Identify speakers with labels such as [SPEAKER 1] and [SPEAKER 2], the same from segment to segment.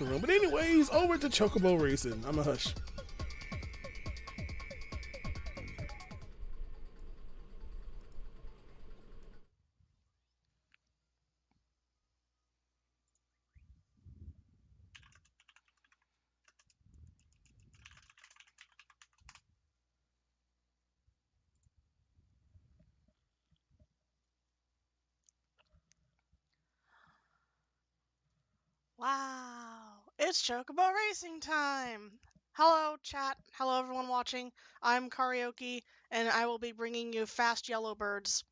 [SPEAKER 1] But anyways, over to Chocobo Racing. I'm a hush.
[SPEAKER 2] Wow, it's Chocobo racing time! Hello, chat. Hello, everyone watching. I'm Karaoke, and I will be bringing you fast yellow birds.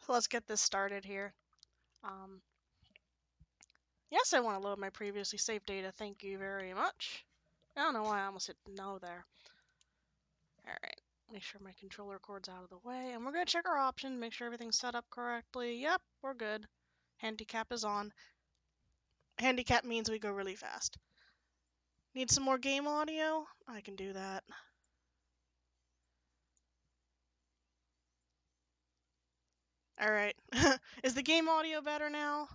[SPEAKER 2] Let's get this started here. Yes, I want to load my previously saved data. Thank you very much. I don't know why I almost hit no there. Alright, make sure my controller cord's out of the way, and we're going to check our options, make sure everything's set up correctly. Yep, we're good. Handicap is on. Handicap means we go really fast. Need some more game audio? I can do that. Alright. Is the game audio better now?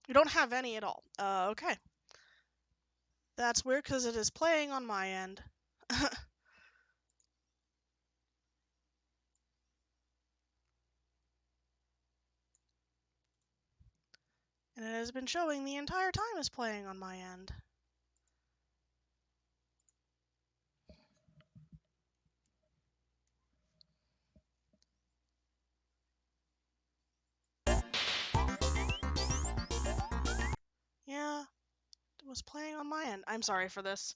[SPEAKER 2] You don't have any at all. Okay. That's weird because it is playing on my end. And it has been showing the entire time is playing on my end. Yeah, it was playing on my end. I'm sorry for this.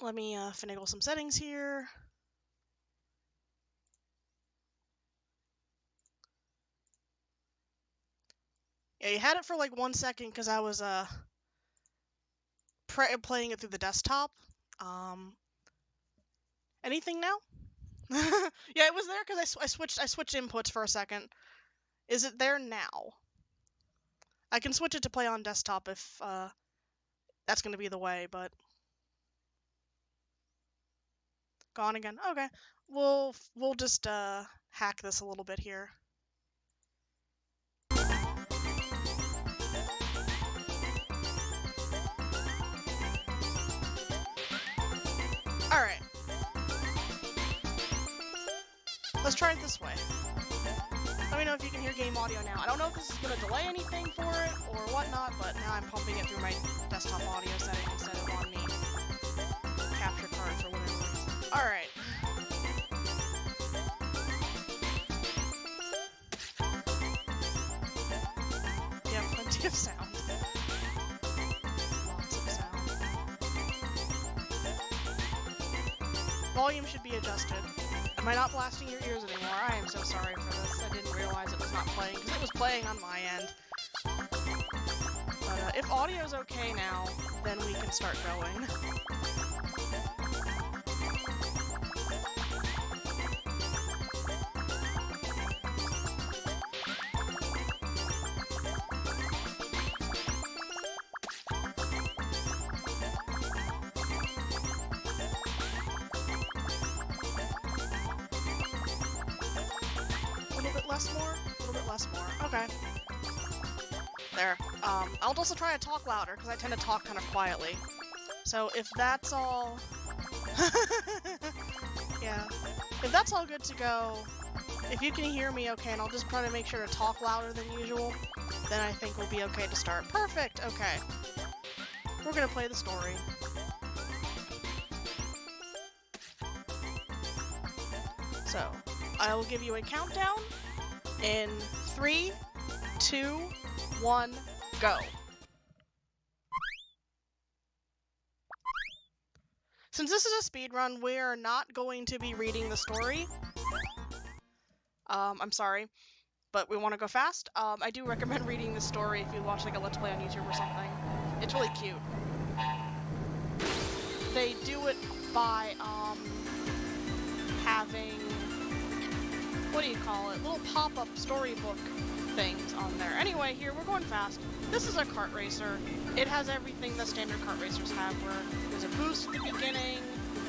[SPEAKER 2] Let me finagle some settings here. Yeah, you had it for like 1 second because I was playing it through the desktop. Anything now? Yeah, it was there because I switched inputs for a second. Is it there now? I can switch it to play on desktop if that's going to be the way, but gone again. Okay, we'll just hack this a little bit here. All right, let's try it this way. Let me know if you can hear game audio now. I don't know if this is going to delay anything for it or whatnot, but now I'm pumping it through my desktop audio setting instead of on the capture card for whatever reason. All right. Yeah, plenty of sound. Lots of sound. Volume should be adjusted. Am I not blasting your ears anymore? I am so sorry for this. I didn't realize it was not playing, because it was playing on my end. But if audio's okay now, then we can start going. Less more. Okay. There. I'll also try to talk louder, because I tend to talk kind of quietly. So if that's all... yeah. If that's all good to go, if you can hear me okay, and I'll just try to make sure to talk louder than usual, then I think we'll be okay to start. Perfect! Okay. We're gonna play the story. So, I will give you a countdown in 3, 2, 1, go. Since this is a speedrun, we are not going to be reading the story. I'm sorry, but we want to go fast. I do recommend reading the story if you watch like a Let's Play on YouTube or something. It's really cute. They do it by having, what do you call it, little pop-up storybook things on there. Anyway, here, we're going fast. This is a kart racer. It has everything that standard kart racers have, where there's a boost at the beginning,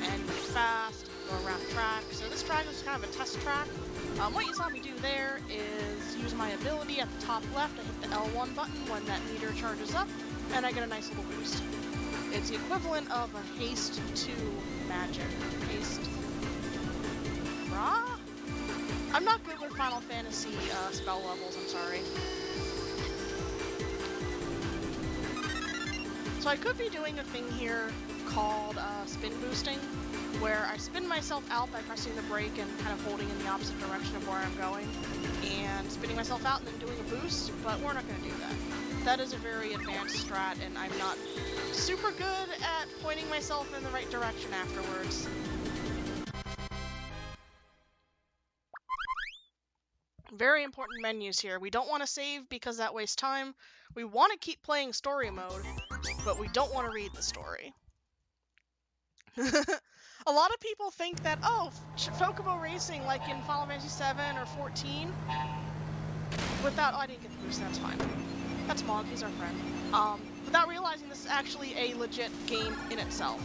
[SPEAKER 2] and fast, go around the track. So this track is kind of a test track. What you saw me do there is use my ability at the top left. I hit the L1 button when that meter charges up, and I get a nice little boost. It's the equivalent of a haste 2 magic. Haste. Rah? I'm not good with Final Fantasy spell levels, I'm sorry. So I could be doing a thing here called spin boosting, where I spin myself out by pressing the brake and kind of holding in the opposite direction of where I'm going, and spinning myself out and then doing a boost, but we're not going to do that. That is a very advanced strat, and I'm not super good at pointing myself in the right direction afterwards. Very important menus here. We don't want to save because that wastes time. We want to keep playing story mode, but we don't want to read the story. A lot of people think that, oh, Chocobo racing, like in Final Fantasy 7 or 14, without, oh, I didn't get the boost, that's fine. That's Mog, he's our friend. Without realizing this is actually a legit game in itself.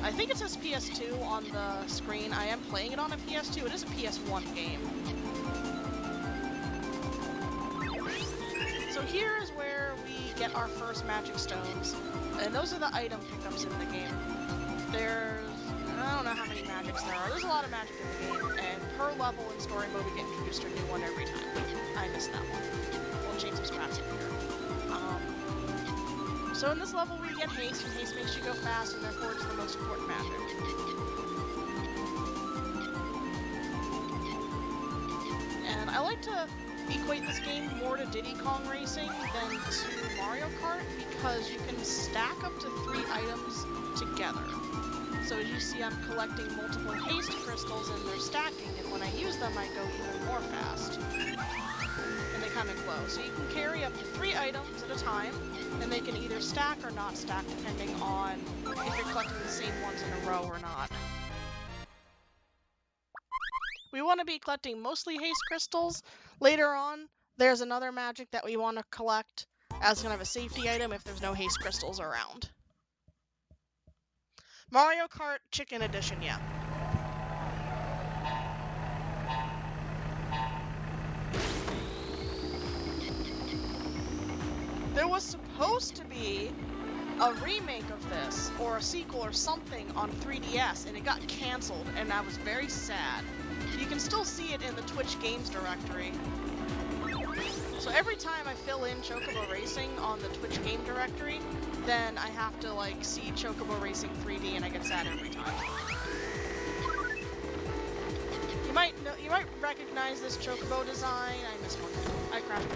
[SPEAKER 2] I think it says PS2 on the screen. I am playing it on a PS2. It is a PS1 game. So here is where we get our first magic stones, and those are the item pickups in the game. There's, I don't know how many magics there are. There's a lot of magic in the game, and per level in story mode we get introduced to a new one every time. I missed that one. We'll change some strats in here. So in this level we get haste, and haste makes you go fast, and therefore it's the most important magic. And I like to equate this game more to Diddy Kong Racing than to Mario Kart, because you can stack up to 3 items together. So as you see, I'm collecting multiple haste crystals and they're stacking, and when I use them I go even more fast. And they kind of glow. So you can carry up to 3 items at a time, and they can either stack or not stack depending on if you're collecting the same ones in a row or not. We want to be collecting mostly haste crystals. Later on, there's another magic that we want to collect as kind of a safety item if there's no haste crystals around. Mario Kart Chicken Edition, yeah. There was supposed to be a remake of this, or a sequel or something on 3DS, and it got cancelled, and I was very sad. You can still see it in the Twitch Games directory. So every time I fill in Chocobo Racing on the Twitch Game directory, then I have to like see Chocobo Racing 3D, and I get sad every time. You might recognize this Chocobo design. I missed one. I crashed.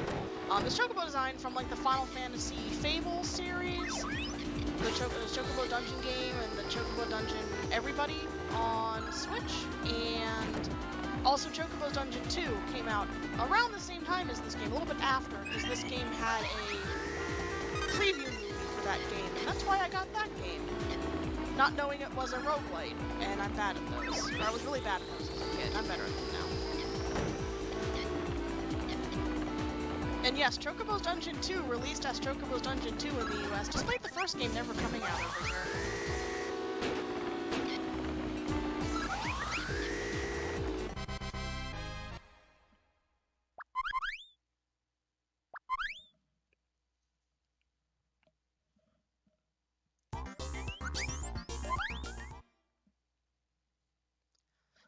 [SPEAKER 2] This Chocobo design from like the Final Fantasy Fable series, the Chocobo Dungeon game, and the Chocobo Dungeon Everybody on Switch, and also Chocobo's Dungeon 2 came out around the same time as this game, a little bit after, because this game had a preview movie for that game, and that's why I got that game. Not knowing it was a roguelite, and I'm bad at those. Or I was really bad at those as a kid. I'm better at them now. And yes, Chocobo's Dungeon 2 released as Chocobo's Dungeon 2 in the US, despite the first game never coming out over here.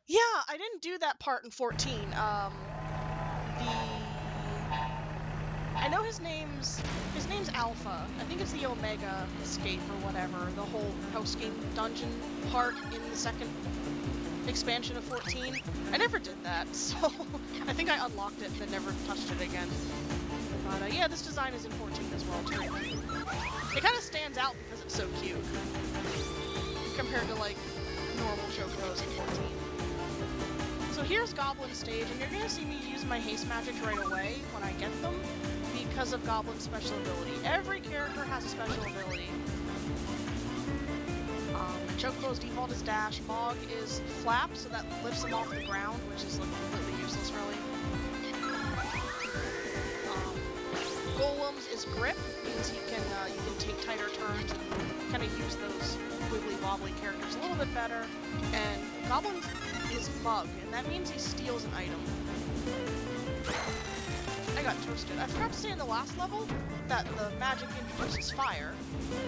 [SPEAKER 2] Yeah, I didn't do that part in 14. I know his name's Alpha. I think it's the Omega Escape or whatever, the whole post-game dungeon part in the second expansion of 14. I never did that, so I think I unlocked it and then never touched it again. But yeah, this design is in 14 as well, too. It kind of stands out because it's so cute, compared to, like, normal Chocobos in 14. So here's Goblin Stage, and you're going to see me use my haste magics right away when I get them, because of Goblin's special ability. Every character has a special ability. Chocobo's default is dash, Mog is flap, so that lifts him off the ground, which is like completely useless really. Golem's is grip, means you can take tighter turns and kind of use those wibbly wobbly characters a little bit better. And Goblin is mug, and that means he steals an item. I got toasted. I forgot to say in the last level that the magic introduces fire,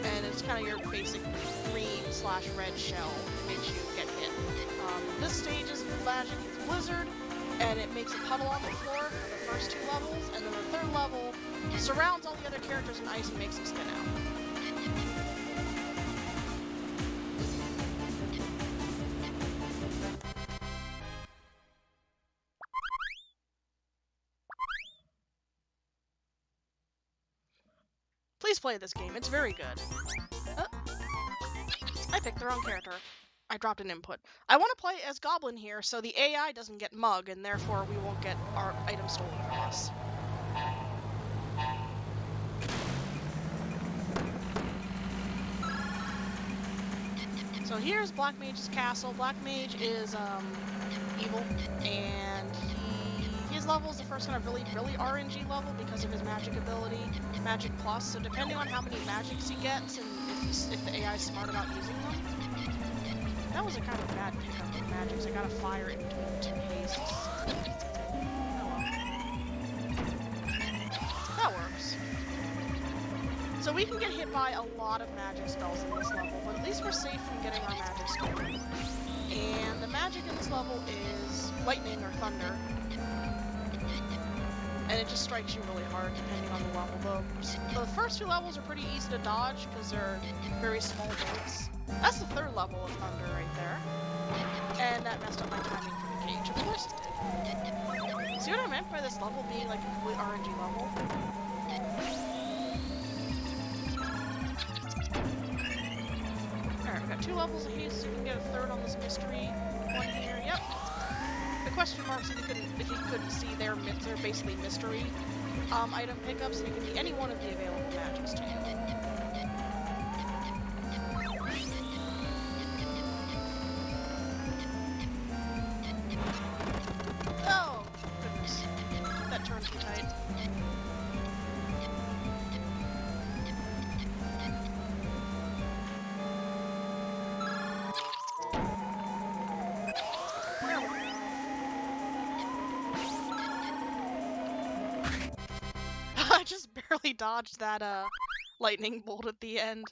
[SPEAKER 2] and it's kind of your basic green/red shell that makes you get hit. This stage is magic is blizzard, and it makes a puddle on the floor for the first 2 levels, and then the 3rd level surrounds all the other characters in ice and makes them spin out. Please play this game, it's very good. I picked the wrong character. I dropped an input. I want to play as Goblin here so the AI doesn't get mug, and therefore we won't get our items stolen from us. So here's Black Mage's castle. Black Mage is evil, and his level is the first kind of really RNG level because of his magic ability, Magic Plus. So depending on how many magics he gets and if the AI is smart about using them. That was a kind of bad pickup of magics. I gotta fire it in between 2 hastes. Oh well. That works. So we can get hit by a lot of magic spells in this level, but at least we're safe from getting our magic stolen. And the magic in this level is lightning or thunder. And it just strikes you really hard depending on the level. The first 2 levels are pretty easy to dodge because they're very small bolts. That's the 3rd level of thunder right there. And that messed up my timing for the cage. Of course it did. See what I meant by this level being like a complete RNG level? Alright, we got 2 levels of haste, so we can get a 3rd on this mystery one here. Yep. The question marks if you couldn't see they're basically mystery item pickups, and it could be any one of the available magics to you. Oh, goodness. That turned too tight. There we go. I just barely dodged that lightning bolt at the end.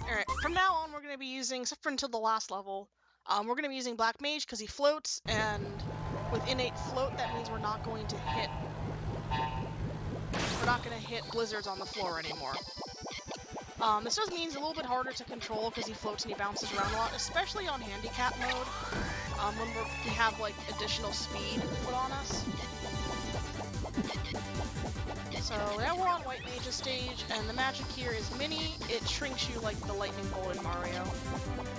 [SPEAKER 2] Alright, from now on we're going to be using, except for until the last level, we're going to be using Black Mage because he floats, and with innate float that means we're not going to hit blizzards on the floor anymore. This just means a little bit harder to control because he floats and he bounces around a lot, especially on handicap mode, when we have like additional speed put on us. So now we're on White Mage's stage, and the magic here is mini. It shrinks you like the lightning bolt in Mario,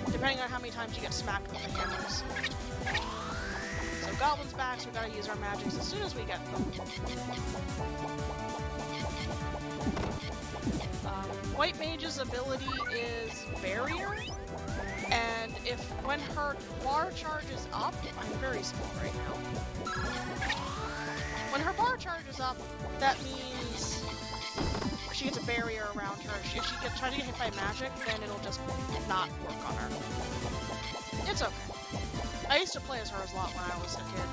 [SPEAKER 2] depending on how many times you get smacked with the hammers. So Goblin's back, so we gotta use our magics as soon as we get them. White Mage's ability is Barrier, and when her bar charges up, I'm very small right now. When her bar charges up, that means she gets a barrier around her. If she tries to get hit by magic, then it'll just not work on her. It's okay. I used to play as her a lot when I was a kid.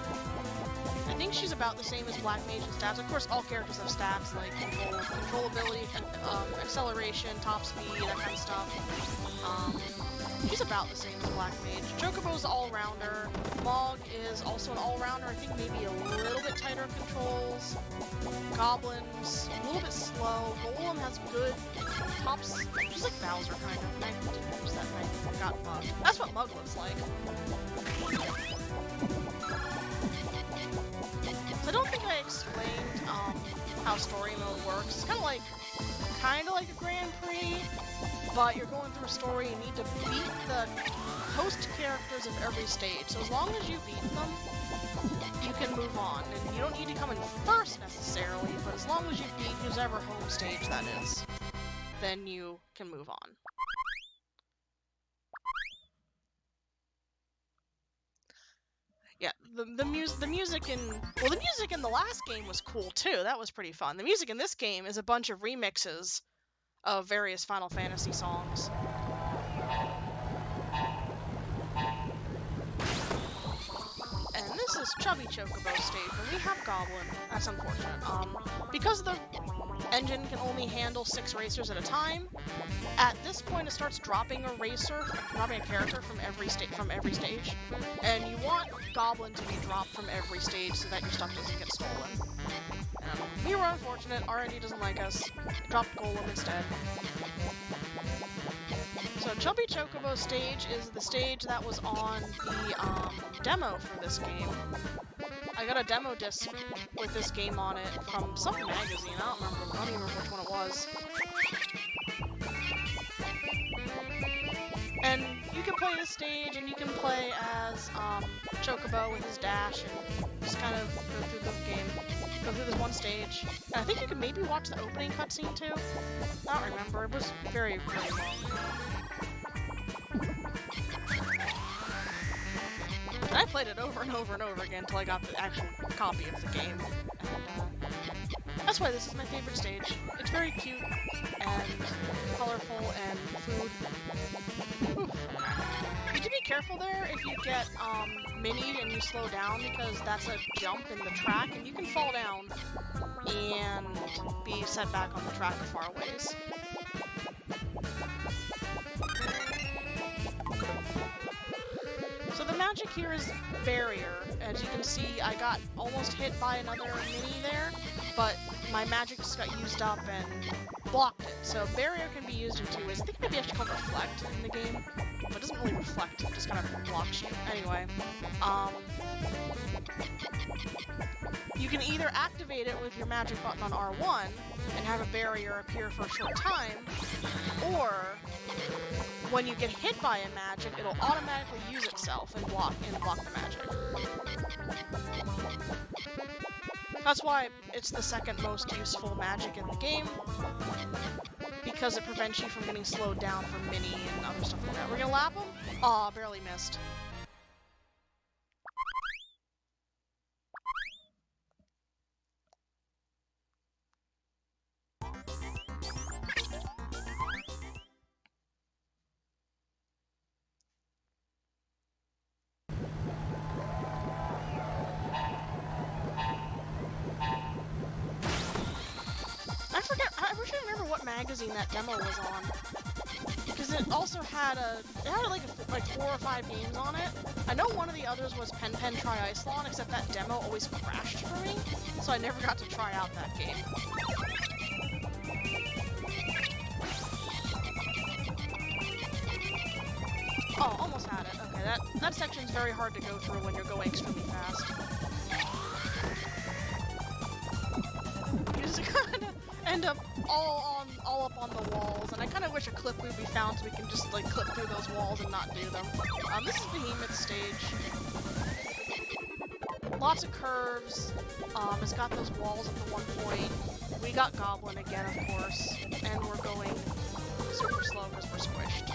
[SPEAKER 2] I think she's about the same as Black Mage in stats. Of course, all characters have stats like control ability, acceleration, top speed, that kind of stuff. She's about the same as Black Mage. Chocobo's an all-rounder. Mog is also an all-rounder. I think maybe a little bit tighter controls. Goblin's a little bit slow. Golem has good tops. She's like Bowser, kind of. Where's that knife? Got Mug. That's what Mug looks like. So I don't think I explained how story mode works. It's kind of like a Grand Prix, but you're going through a story. You need to beat the host characters of every stage. So as long as you beat them, you can move on. And you don't need to come in first necessarily, but as long as you beat whoever home stage that is, then you can move on. Yeah, the music in the music in the last game was cool too. That was pretty fun. The music in this game is a bunch of remixes of various Final Fantasy songs. And this is Chubby Chocobo stage, where we have Goblin. That's unfortunate. Because the engine can only handle 6 racers at a time, at this point it starts dropping a character from every stage, and you want Goblin to be dropped from every stage so that your stuff doesn't get stolen. We were unfortunate. R&D doesn't like us. It dropped Golem instead. So Chubby Chocobo stage is the stage that was on the demo for this game. I got a demo disc with this game on it from some magazine. I don't even remember which one it was. And you can play this stage, and you can play as Chocobo with his dash, and just kind of go through the game. Go through this one stage. And I think you can maybe watch the opening cutscene too. I don't remember. It was very, very long. And I played it over and over and over again until I got the actual copy of the game. And that's why this is my favorite stage. It's very cute and colorful and food. Whew. You need to be careful there if you get minied and you slow down, because that's a jump in the track and you can fall down and be set back on the track a far ways. So the magic here is barrier. As you can see, I got almost hit by another mini there, but my magic just got used up and blocked it. So barrier can be used in 2 ways. I think maybe actually called reflect in the game, but it doesn't really reflect, it just kind of blocks you. Anyway, you can either activate it with your magic button on R1 and have a barrier appear for a short time, or when you get hit by a magic, it'll automatically use itself and block the magic. That's why it's the second most useful magic in the game, because it prevents you from getting slowed down from mini and other stuff like that. We're gonna lap him? Aw, barely missed. I wish I remember what magazine that demo was on, because it also had like 4 or 5 games on it. I know one of the others was Pen Pen Triathlon, except that demo always crashed for me, so I never got to try out that game. Oh, almost had it. Okay, that section's very hard to go through when you're going extremely fast. You just kind of end up all up on the walls, and I kind of wish a clip would be found so we can just like clip through those walls and not do them. This is Behemoth stage. Lots of curves. It's got those walls at the one point. We got Goblin again, of course, and we're going super slow because we're squished.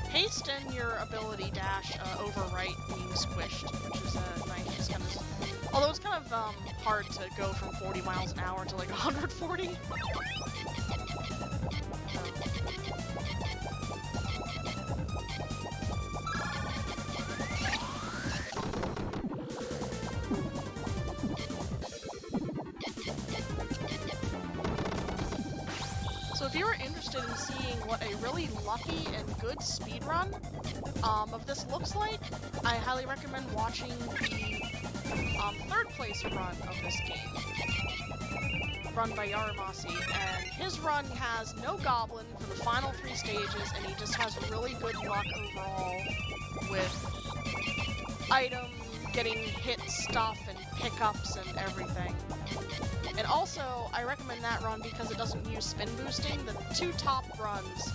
[SPEAKER 2] Haste and your ability dash overwrite being squished, which is nice. Just kind of, although it's kind of hard to go from 40 miles an hour to like 140. So if you are interested in seeing what a really lucky and good speedrun of this looks like, I highly recommend watching the 3rd place run of this game, run by Yaramasi, and his run has no goblin for the final 3 stages, and he just has really good luck overall with item, getting hit stuff, and pickups and everything. And also, I recommend that run because it doesn't use spin boosting. The 2 top runs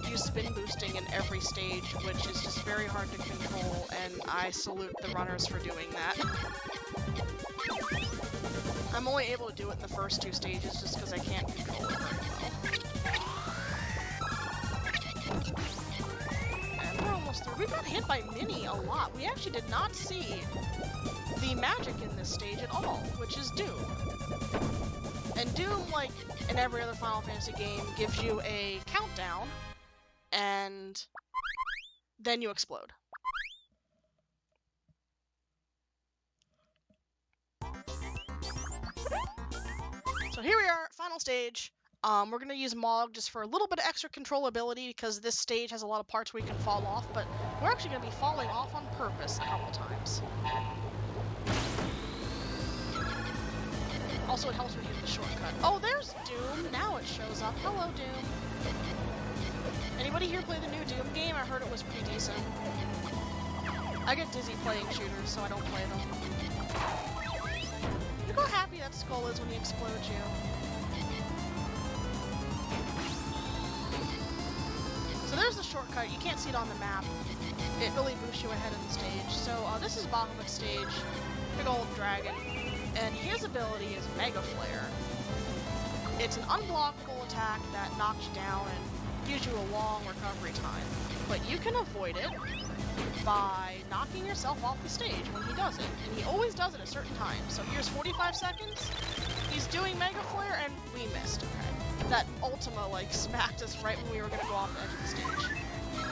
[SPEAKER 2] use spin boosting in every stage, which is just very hard to control, and I salute the runners for doing that. I'm only able to do it in the first 2 stages just because I can't control it very well. almost through. We got hit by Minnie a lot. We actually did not see the magic in this stage at all, which is Doom. And Doom, like in every other Final Fantasy game, gives you a countdown, and then you explode. So here we are, final stage. We're going to use Mog just for a little bit of extra controllability because this stage has a lot of parts where you can fall off, but we're actually going to be falling off on purpose a couple times. Also, it helps when you use the shortcut. Oh, there's Doom. Now it shows up. Hello, Doom. Anybody here play the new Doom game? I heard it was pretty decent. I get dizzy playing shooters, so I don't play them. Look how happy that skull is when he explodes you. So there's the shortcut. You can't see it on the map. It really boosts you ahead of the stage. So this is Bahamut's stage. Big old dragon. And his ability is Mega Flare. It's an unblockable attack that knocks you down and gives you a long recovery time. But you can avoid it by knocking yourself off the stage when he does it. And he always does it at certain times. So here's 45 seconds. He's doing Mega Flare and we missed. Okay. That Ultima like smacked us right when we were gonna go off the edge of the stage.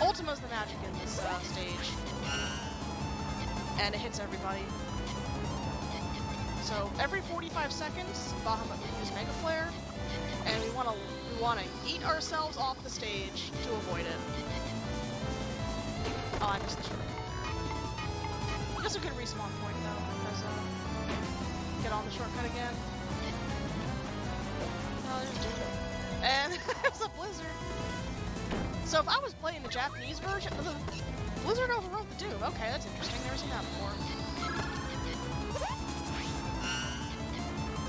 [SPEAKER 2] Ultima's the magic in this stage. And it hits everybody. So every 45 seconds, Bahamut will use Mega Flare, and we wanna eat ourselves off the stage to avoid it. Oh, I missed the shortcut there. That's a good respawn point though, because get on the shortcut again. Oh, there's Doom. And there's a blizzard. So if I was playing the Japanese version, the blizzard overrode the Doom. Okay, that's interesting. Never seen that before.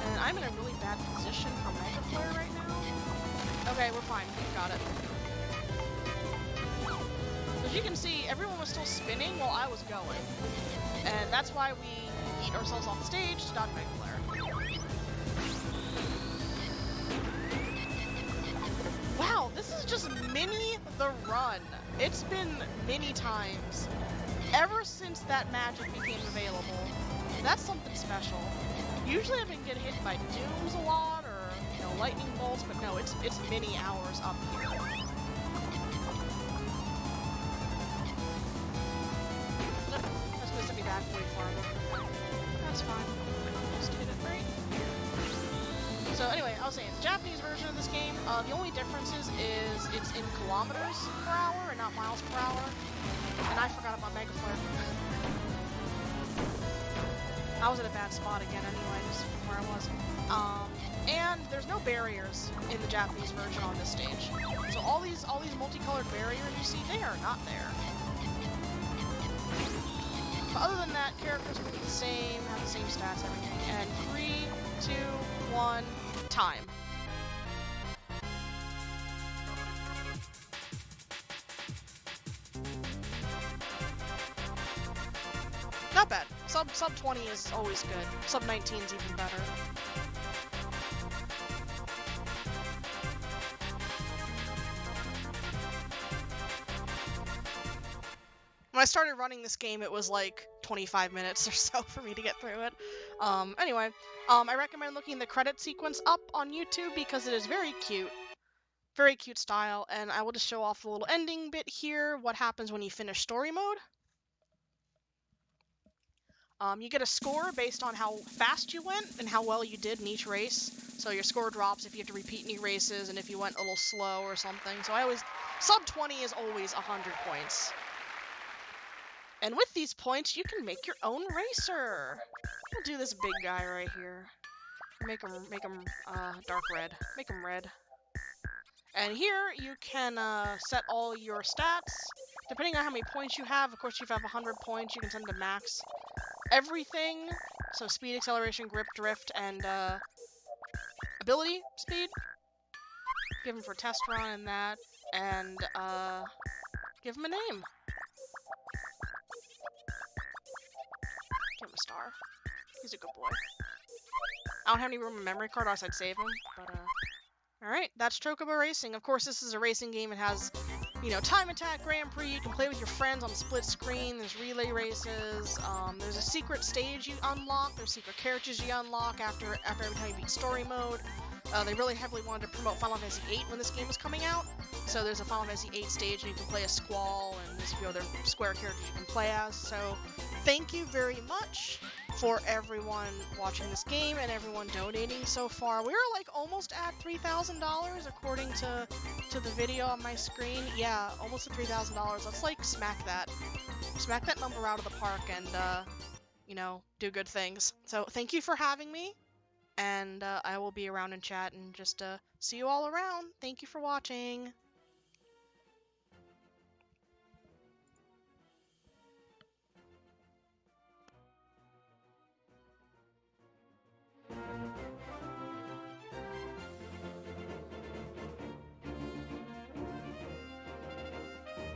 [SPEAKER 2] And I'm in a really bad position for Mega Flare right now. Okay, we're fine. We got it. As you can see, everyone was still spinning while I was going. And that's why we eat ourselves off the stage to dodge Mega Flare. Wow, this is just Mini the Run. It's been many times ever since that magic became available. That's something special. Usually I've been getting hit by Dooms a lot, or, you know, lightning bolts, but no, it's many hours up here. That's supposed to be back way farther. That's fine. Just hit it right here. So anyway, I was saying, the Japanese version of this game, the only difference is it's in kilometers per hour and not miles per hour. And I forgot about Mega Flare. I was at a bad spot again anyway, just from where I was. And there's no barriers in the Japanese version on this stage. So all these multicolored barriers you see, they are not there. But other than that, characters will be the same, have the same stats, everything. And 3, 2, 1, time. Not bad. Sub 20 is always good. Sub 19 is even better. When I started running this game, it was like 25 minutes or so for me to get through it. Anyway, I recommend looking the credit sequence up on YouTube because it is very cute. Very cute style, and I will just show off the little ending bit here, what happens when you finish story mode. You get a score based on how fast you went and how well you did in each race. So your score drops if you have to repeat any races and if you went a little slow or something. So sub 20 is always 100 points. And with these points, you can make your own racer. We'll do this big guy right here. Make him dark red. Make him red. And here you can set all your stats. Depending on how many points you have, of course, if you have 100 points, you can set them to max. Everything, so speed, acceleration, grip, drift, and ability speed. Give him for test run and that, and give him a name. Give him a star. He's a good boy. I don't have any room in memory card, or else I'd save him, but alright, that's Chocobo Racing. Of course, this is a racing game. It has you know, time attack Grand Prix. You can play with your friends on split screen. There's relay races. There's a secret stage you unlock. There's secret characters you unlock after every time you beat story mode. They really heavily wanted to promote Final Fantasy VIII when this game was coming out. So there's a Final Fantasy VIII stage, and you can play a Squall, and there's a few other Square characters you can play as. So thank you very much for everyone watching this game and everyone donating so far. We're like almost at $3,000 according to the video on my screen. Yeah, almost at $3,000. Let's like smack that number out of the park and you know, do good things. So thank you for having me, and I will be around in chat and just see you all around. Thank you for watching.